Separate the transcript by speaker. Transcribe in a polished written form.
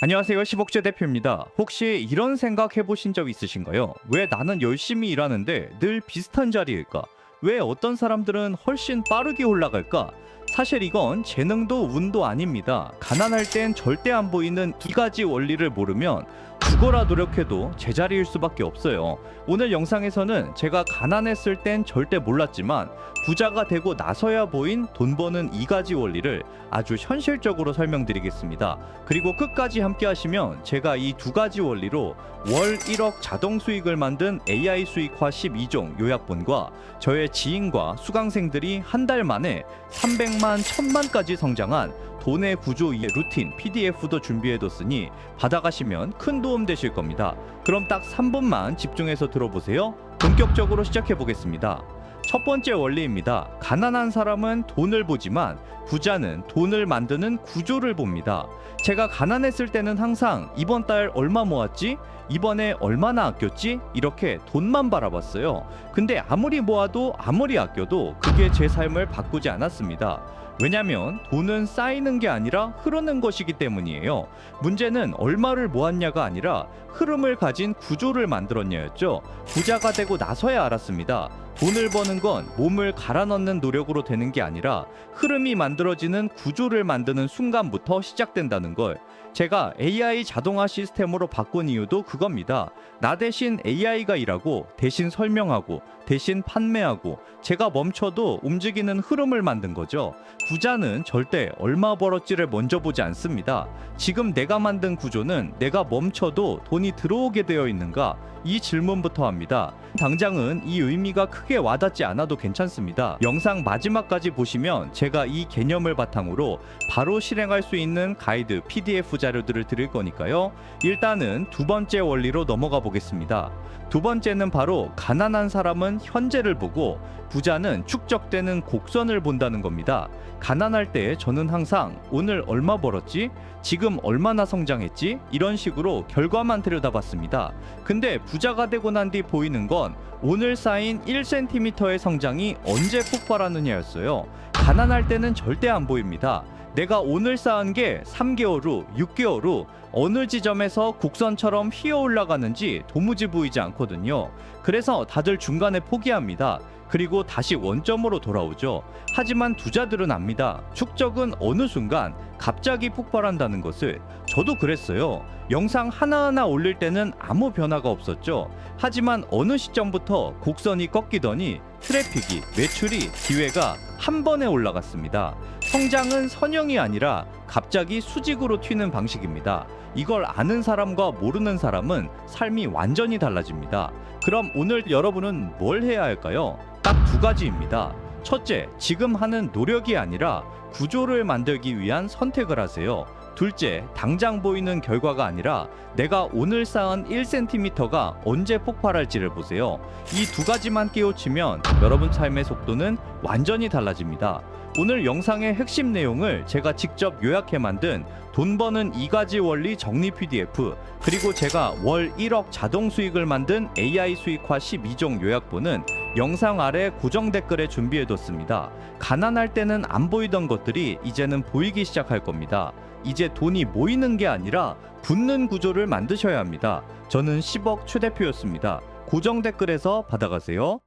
Speaker 1: 안녕하세요. 10억째 대표입니다. 혹시 이런 생각 해보신 적 있으신가요? 왜 나는 열심히 일하는데 늘 비슷한 자리일까? 왜 어떤 사람들은 훨씬 빠르게 올라갈까? 사실 이건 재능도 운도 아닙니다. 가난할 땐 절대 안 보이는 두 가지 원리를 모르면 죽어라 노력해도 제자리일 수밖에 없어요. 오늘 영상에서는 제가 가난했을 땐 절대 몰랐지만 부자가 되고 나서야 보인 돈 버는 이 가지 원리를 아주 현실적으로 설명드리겠습니다. 그리고 끝까지 함께 하시면 제가 이 두 가지 원리로 월 1억 자동 수익을 만든 AI 수익화 12종 요약본과 저의 지인과 수강생들이 한 달 만에 300만, 1000만까지 성장한 돈의 구조 이해 루틴 PDF도 준비해뒀으니 받아가시면 큰 도움 되실 겁니다. 그럼 딱 3분만 집중해서 들어보세요. 본격적으로 시작해보겠습니다. 첫 번째 원리입니다. 가난한 사람은 돈을 보지만 부자는 돈을 만드는 구조를 봅니다. 제가 가난했을 때는 항상 이번 달 얼마 모았지? 이번에 얼마나 아꼈지? 이렇게 돈만 바라봤어요. 근데 아무리 모아도 아무리 아껴도 그게 제 삶을 바꾸지 않았습니다. 왜냐면 돈은 쌓이는 게 아니라 흐르는 것이기 때문이에요. 문제는 얼마를 모았냐가 아니라 흐름을 가진 구조를 만들었냐였죠. 부자가 되고 나서야 알았습니다. 돈을 버는 건 몸을 갈아 넣는 노력으로 되는 게 아니라 흐름이 만들어지는 구조를 만드는 순간부터 시작된다는 걸. 제가 AI 자동화 시스템으로 바꾼 이유도 그겁니다. 나 대신 AI가 일하고 대신 설명하고 대신 판매하고 제가 멈춰도 움직이는 흐름을 만든 거죠. 부자는 절대 얼마 벌었지를 먼저 보지 않습니다. 지금 내가 만든 구조는 내가 멈춰도 돈이 들어오게 되어 있는가? 이 질문부터 합니다. 당장은 이 의미가 크게 와닿지 않아도 괜찮습니다. 영상 마지막까지 보시면 제가 이 개념을 바탕으로 바로 실행할 수 있는 가이드 PDF 자료들을 드릴 거니까요. 일단은 두 번째 원리로 넘어가 보겠습니다. 두 번째는 바로 가난한 사람은 현재를 보고 부자는 축적되는 곡선을 본다는 겁니다. 가난할 때 저는 항상 오늘 얼마 벌었지? 지금 얼마나 성장했지? 이런 식으로 결과만 들여다봤습니다. 근데 부자가 되고 난 뒤 보이는 건 오늘 쌓인 1cm의 성장이 언제 폭발하느냐였어요. 가난할 때는 절대 안 보입니다. 내가 오늘 쌓은 게 3개월 후, 6개월 후 어느 지점에서 곡선처럼 휘어 올라가는지 도무지 보이지 않거든요. 그래서 다들 중간에 포기합니다. 그리고 다시 원점으로 돌아오죠. 하지만 부자들은 압니다. 축적은 어느 순간 갑자기 폭발한다는 것을. 저도 그랬어요. 영상 하나하나 올릴 때는 아무 변화가 없었죠. 하지만 어느 시점부터 곡선이 꺾이더니 트래픽이, 매출이, 기회가 한 번에 올라갔습니다. 성장은 선형이 아니라 갑자기 수직으로 튀는 방식입니다. 이걸 아는 사람과 모르는 사람은 삶이 완전히 달라집니다. 그럼 오늘 여러분은 뭘 해야 할까요? 딱 두 가지입니다. 첫째, 지금 하는 노력이 아니라 구조를 만들기 위한 선택을 하세요. 둘째, 당장 보이는 결과가 아니라 내가 오늘 쌓은 1cm가 언제 폭발할지를 보세요. 이 두 가지만 깨우치면 여러분 삶의 속도는 완전히 달라집니다. 오늘 영상의 핵심 내용을 제가 직접 요약해 만든 돈 버는 이 가지 원리 정리 PDF, 그리고 제가 월 1억 자동 수익을 만든 AI 수익화 12종 요약본은 영상 아래 고정 댓글에 준비해뒀습니다. 가난할 때는 안 보이던 것들이 이제는 보이기 시작할 겁니다. 이제 돈이 모이는 게 아니라 붙는 구조를 만드셔야 합니다. 저는 10억 최 대표였습니다. 고정 댓글에서 받아가세요.